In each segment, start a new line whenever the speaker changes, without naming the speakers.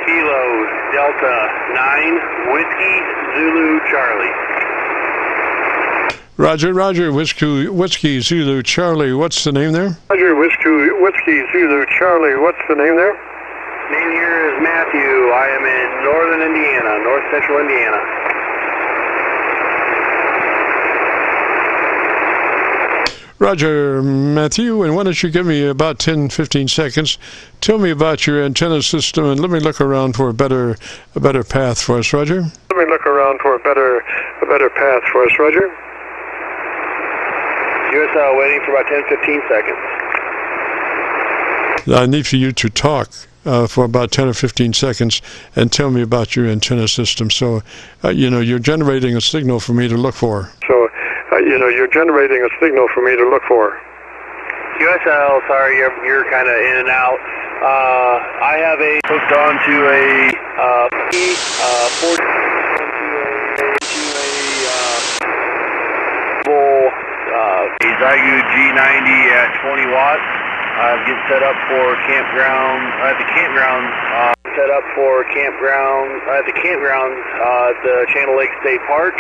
Kilo Delta 9 Whiskey Zulu Charlie.
Roger, Roger, Whiskey Zulu Charlie. What's the name there?
Roger, Whiskey Zulu Charlie. What's the name there?
Name here is Matthew. I am in northern Indiana, north central Indiana.
Roger, Matthew, and why don't you give me about 10-15 seconds. Tell me about your antenna system, and let me look around for a better path for us, Roger.
Let me look around for a better path for us, Roger.
QSL waiting for about 10-15 seconds.
I need for you to talk for about 10 or 15 seconds and tell me about your antenna system. So, you're generating a signal for me to look for.
You're generating a signal for me to look for.
QSL, sorry, you're kind of in and out. I have hooked onto a Xiegue G-90 at 20 watts. I'm getting set up for campground. At the campground, at the Channel Lake State Park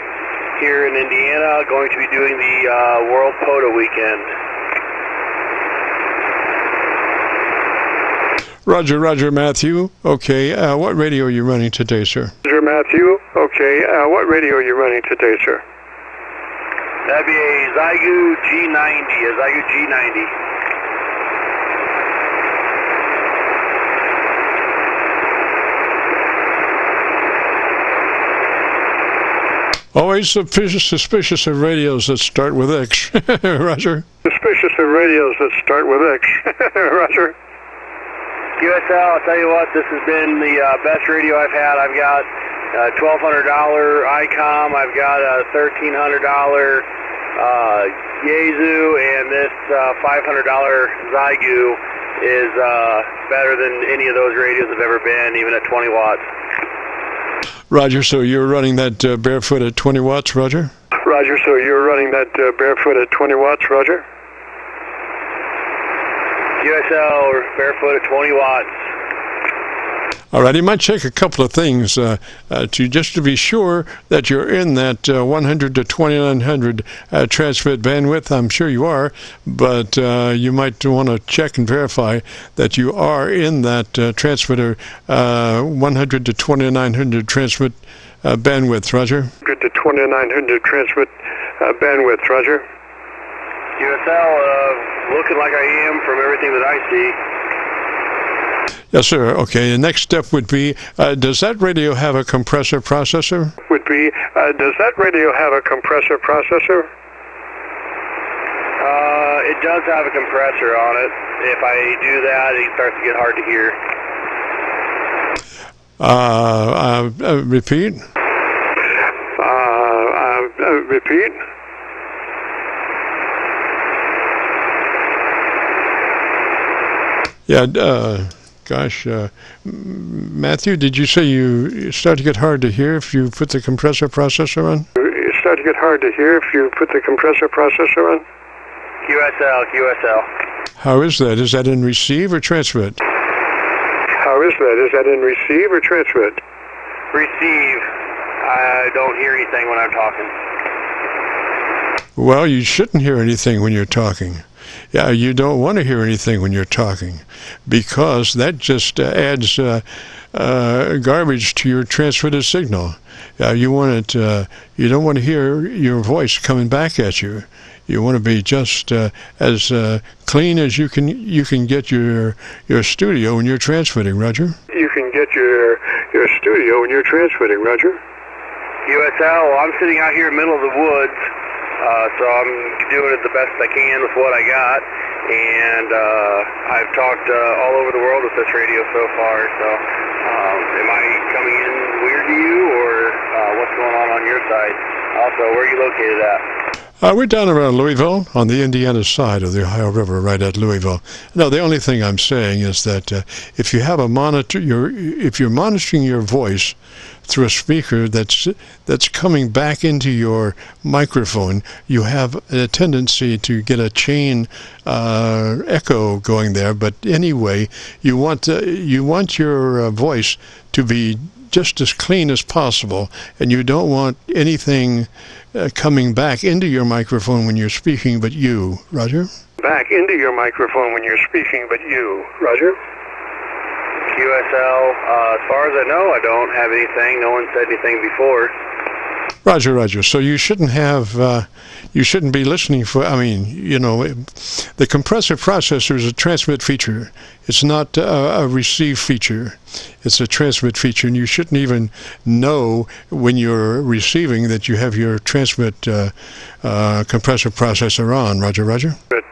here in Indiana. Going to be doing the World POTA weekend.
Roger, Roger, Matthew. Okay, what radio are you running today, sir?
Roger, Matthew. Okay, what radio are you running today, sir?
That'd be a Xiegue G-90,
Always suspicious of radios that start with X. Roger.
Suspicious of radios that start with X. Roger.
QSL, I'll tell you what, this has been the best radio I've had. I've got a $1,200 ICOM, I've got a $1,300 Yaesu, and this $500 Xiegue is better than any of those radios have ever been, even at 20 watts.
Roger, so you're running that barefoot at 20 watts, Roger?
Roger, so you're running that barefoot at 20 watts, Roger?
QSL, barefoot at 20 watts.
All right, you might check a couple of things just to be sure that you're in that 100 to 2900 transmit bandwidth. I'm sure you are, but you might want to check and verify that you are in that transmitter 100 to 2900 transmit bandwidth, Roger.
100 to 2900 transmit bandwidth, Roger.
QSL, looking like I am from everything that I see.
Yes, sir. Okay, the next step would be, does that radio have a compressor processor?
Does that radio have a compressor processor?
It does have a compressor on it. If I do that, it starts to get hard to hear.
Repeat?
Repeat?
Yeah, gosh, Matthew, did you say you start to get hard to hear if you put the compressor processor on?
You start to get hard to hear if you put the compressor processor on?
QSL.
How is that? Is that in receive or transmit?
How is that? Is that in receive or transmit?
Receive. I don't hear anything when I'm talking.
Well, you shouldn't hear anything when you're talking. Yeah, you don't want to hear anything when you're talking, because that just adds garbage to your transmitted signal. You want it. You don't want to hear your voice coming back at you. You want to be just as clean as you can get your studio when you're transmitting, Roger.
You can get your studio when you're transmitting, Roger.
QSL, I'm sitting out here in the middle of the woods. So I'm doing it the best I can with what I got, and I've talked all over the world with this radio so far, so am I coming in weird to you, or what's going on your side? Also, where are you located at?
We're down around Louisville on the Indiana side of the Ohio River, right at Louisville. No, the only thing I'm saying is that if you have a monitor, if you're monitoring your voice through a speaker that's coming back into your microphone, you have a tendency to get a chain echo going there. But anyway, you want your voice to be just as clean as possible, and you don't want anything coming back into your microphone when you're speaking but you. Roger?
Back into your microphone when you're speaking, but you. Roger?
QSL, as far as I know, I don't have anything. No one said anything before.
Roger, Roger. So you shouldn't have, you shouldn't be listening for, I mean, you know, the compressor processor is a transmit feature. It's not a receive feature. It's a transmit feature, and you shouldn't even know when you're receiving that you have your transmit compressor processor on. Roger, Roger?
But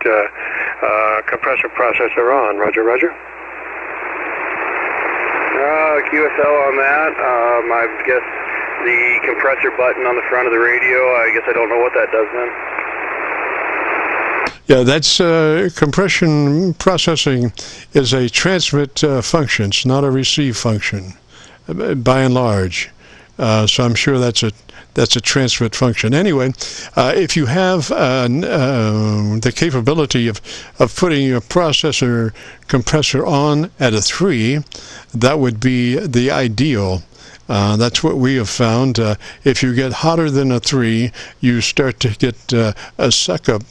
compressor processor on. Roger, Roger?
QSL on that. I guess the compressor button on the front of the radio, I guess I don't know what that does then.
Yeah, that's compression processing is a transmit function. It's not a receive function, by and large. So I'm sure that's a transmit function. Anyway, if you have the capability of putting your processor compressor on at a 3, that would be the ideal. That's what we have found. If you get hotter than a 3, you start to get a suck-up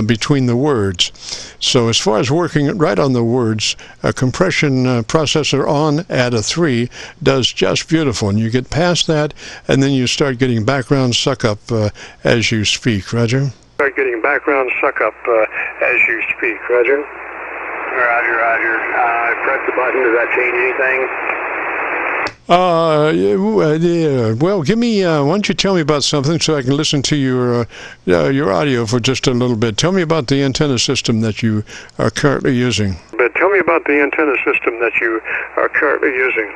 between the words. So as far as working right on the words, a compression processor on at a 3 does just beautiful. And you get past that, and then you start getting background suck-up as you speak. Roger?
Start getting background suck-up as you speak. Roger?
Roger, Roger. I press the button. Does that change anything?
Well, give me. Why don't you tell me about something so I can listen to your audio for just a little bit? Tell me about the antenna system that you are currently using.
But tell me about the antenna system that you are currently using.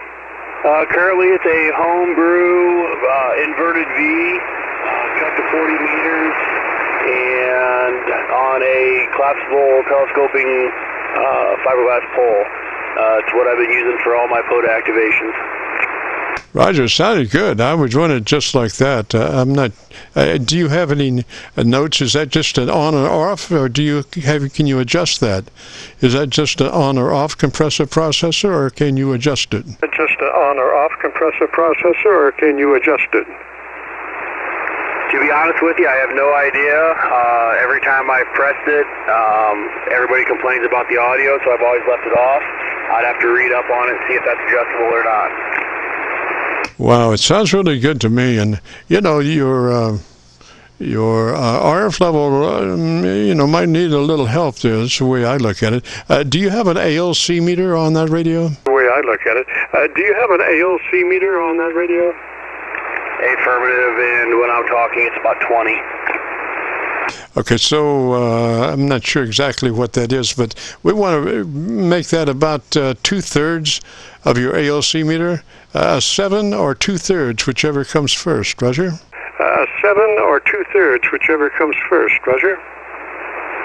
Currently, it's a homebrew inverted V, cut to 40 meters, and on a collapsible telescoping fiberglass pole. It's what I've been using for all my POTA activations.
Roger, sounded good. I would run it just like that. I'm not. Do you have any notes? Is that just an on or off, or do you can you adjust that? Is that just an on or off compressor processor, or can you adjust it?
It's just an on or off compressor processor, or can you adjust it?
To be honest with you, I have no idea. Every time I've pressed it, everybody complains about the audio, so I've always left it off. I'd have to read up on it and see if that's adjustable or not.
Wow, it sounds really good to me. And you know, your RF level, might need a little help there. That's the way I look at it. Do you have an ALC meter on that radio?
The way I look at it. Do you have an ALC meter on that radio?
Affirmative, and when I'm talking, it's about 20.
Okay, so I'm not sure exactly what that is, but we want to make that about 2/3 of your ALC meter, 7 or 2/3, whichever comes first. Roger?
7 or 2/3, whichever comes first. Roger?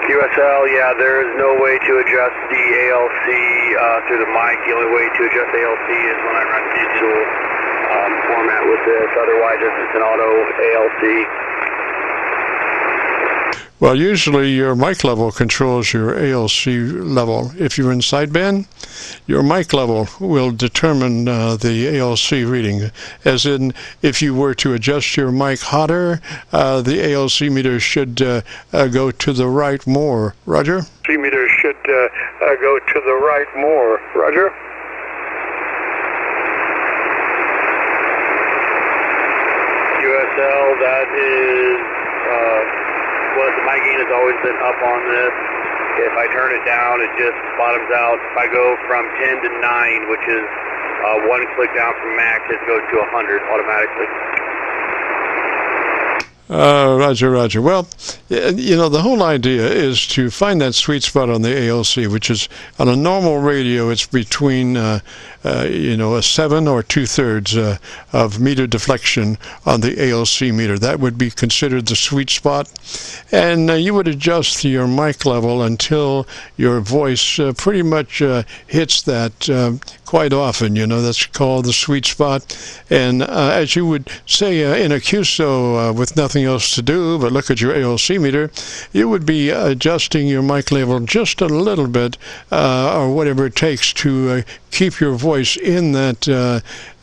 QSL, yeah, there is no way to adjust the ALC through the mic. The only way to adjust ALC is when I run digital format with this. Otherwise, it's an auto ALC.
Well, usually your mic level controls your ALC level. If you're in sideband, your mic level will determine the ALC reading. As in, if you were to adjust your mic hotter, the ALC meter should go to the right more. Roger?
ALC meter should go to the right more. Roger?
QSL, that is my gain has always been up on this. If I turn it down, it just bottoms out. If I go from 10 to 9, which is one click down from max, it goes to 100 automatically.
Roger, Roger. Well, you know, the whole idea is to find that sweet spot on the ALC, which is on a normal radio, it's between, you know, a 7 or 2/3 of meter deflection on the ALC meter. That would be considered the sweet spot. And you would adjust your mic level until your voice pretty much hits that quite often. You know, that's called the sweet spot. And as you would say in a QSO with nothing else to do but look at your ALC meter, you would be adjusting your mic level just a little bit or whatever it takes to keep your voice in that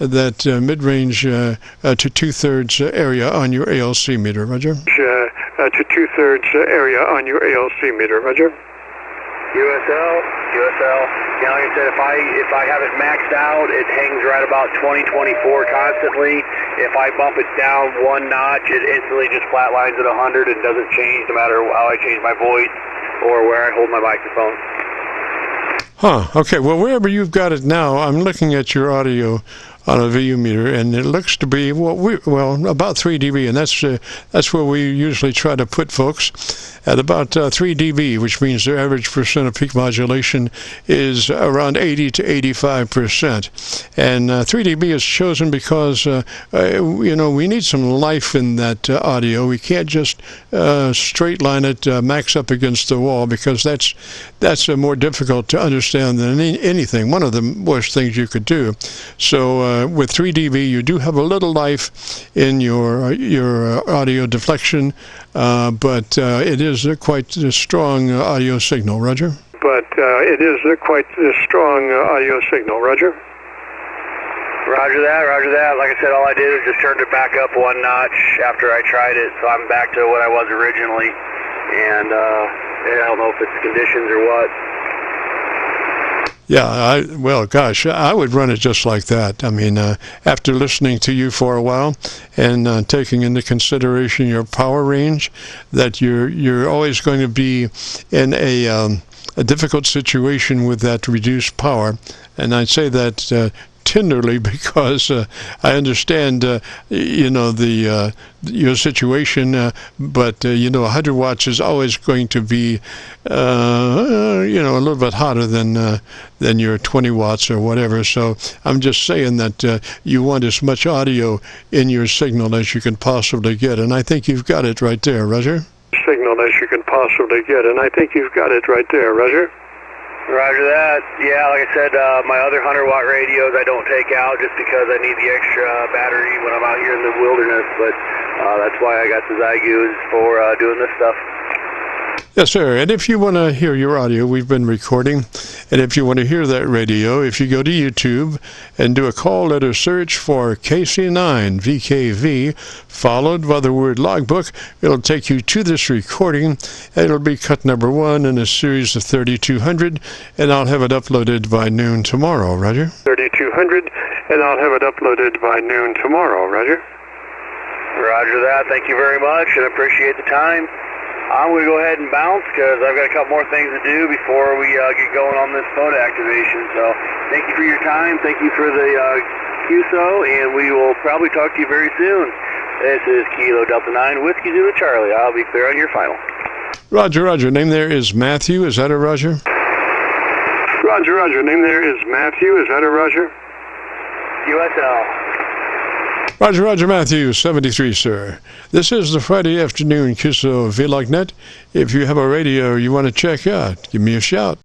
mid-range to 2/3 area on your ALC meter. Roger?
To 2/3 area on your ALC meter. Roger?
USL. You know, like I said, if I have it maxed out, it hangs right about 20-24 constantly. If I bump it down one notch, it instantly just flatlines at 100 and doesn't change no matter how I change my voice or where I hold my microphone.
Huh. Okay. Well, wherever you've got it now, I'm looking at your audio on a VU meter, and it looks to be about 3 dB, and that's where we usually try to put folks at about 3 dB, which means their average percent of peak modulation is around 80 to 85%. And 3 dB is chosen because you know, we need some life in that audio. We can't just straight line it max up against the wall, because that's more difficult to understand than anything. One of the worst things you could do. So with 3 dB, you do have a little life in your audio deflection, but it is quite a strong audio signal. Roger?
But it is quite a strong audio signal. Roger?
Roger that. Like I said, all I did was just turned it back up one notch after I tried it, so I'm back to what I was originally. And I don't know if it's conditions or what.
Yeah, well, gosh, I would run it just like that. I mean, after listening to you for a while and taking into consideration your power range, that you're always going to be in a difficult situation with that reduced power. And I say that tenderly because I understand, you know, your situation, but you know, 100 watts is always going to be, you know, a little bit hotter than your 20 watts or whatever. So I'm just saying that you want as much audio in your signal as you can possibly get, and I think you've got it right there, Roger.
Signal as you can possibly get, and I think you've got it right there, Roger.
Roger that. Yeah, like I said, my other 100-watt radios I don't take out just because I need the extra battery when I'm out here in the wilderness, but that's why I got the Xiegues for doing this stuff.
Yes, sir. And if you want to hear your audio, we've been recording. And if you want to hear that radio, if you go to YouTube and do a call letter search for KC9VKV, followed by the word logbook, it'll take you to this recording. It'll be cut number 1 in a series of 3200, and I'll have it uploaded by noon tomorrow. Roger?
3200, and I'll have it uploaded by noon tomorrow. Roger?
Roger that. Thank you very much, and appreciate the time. I'm going to go ahead and bounce because I've got a couple more things to do before we get going on this photo activation. So thank you for your time. Thank you for the QSO, and we will probably talk to you very soon. This is Kilo Delta 9, Whiskey Zulu Charlie. I'll be clear on your final.
Roger, Roger. Name there is Matthew. Is that a Roger?
Roger, Roger. Name there is Matthew. Is that a Roger?
USL.
Roger, Roger, Matthew, 73, sir. This is the Friday afternoon Qso-Vlog net. If you have a radio you want to check out, give me a shout.